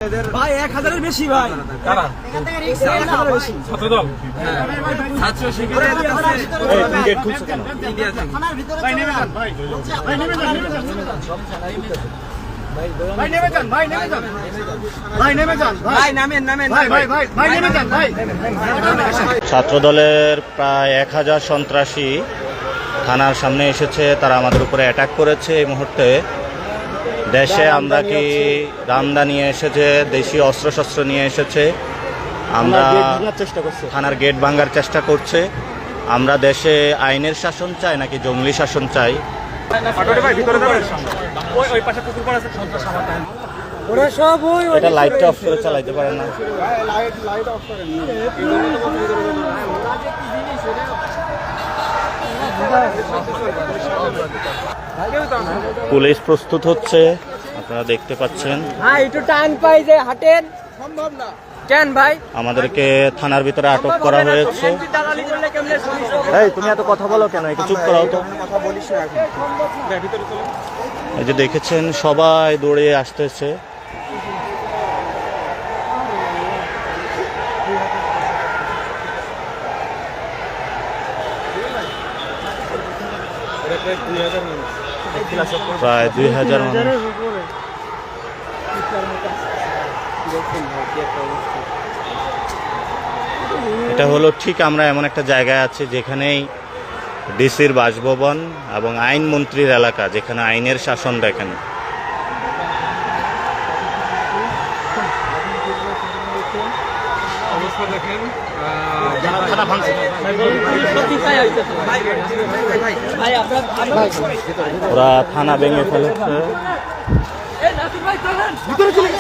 ভাই 1000-এর বেশি ভাই। কারা? এখান থেকে রিক্স নেয় না ভাই। ছাত্রদল। ছাত্র শিবিরের কাছে এই গেট খুলছো কেন? কি দিয়েছেন? থানার ভিতরে ভাই নেমে যান, ভাই ভাই নেমে যান, নেমে যান, নেমে যান। ভাই নেমে যান, ভাই নেমে যান, ভাই নেমে যান, ভাই নামেন নামেন ভাই ভাই ভাই ভাই নেমে যান, ভাই ছাত্রদলের প্রায় 1000 সন্ত্রাসী থানার সামনে এসেছে। তারা আমাদের উপরে অ্যাটাক করেছে। এই মুহূর্তে দেশে আমরা কি রামদা নিয়ে এসেছে, দেশীয় অস্ত্রশস্ত্র নিয়ে এসেছে। আমরা থানার গেট ভাঙার চেষ্টা করছে। আমরা দেশে আইনের শাসন চাই নাকি জঙ্গলি শাসন চাই? ভাই ভিতরে যাবেন। ওই পাশে পুকুর পাড় আছে সন্ত্রাস সামাতে। ওরা সব ওই এটা লাইটটা অফ করে চালাইতে পারে না? লাইট অফ করেন। পুলিশ প্রস্তুত হচ্ছে, আপনারা দেখতে পাচ্ছেন। হ্যাঁ একটু টাইম পাই যে হাঁটেন সম্ভব না কেন ভাই? আমাদেরকে থানার ভিতরে আটক করা হয়েছে। দালালি করলে কেমনে শুনিস? এই তুমি এত কথা বলো কেন? একটু চুপ করাও তো। এই যে দেখেছেন সবাই দৌড়ে আসতেছে। প্রায় 2000 মানুষ। এটা হলো ঠিক আমরা এমন একটা জায়গায় আছি যেখানেই ডিসির বাসভবন এবং আইনমন্ত্রীর এলাকা, যেখানে আইনের শাসন দেখেন। অবস্থা দেখেন। ভাই আপনার ওরা থানা ভেঙে ফেলেছে। এই নাসির ভাই চলেন ভিতরে চলে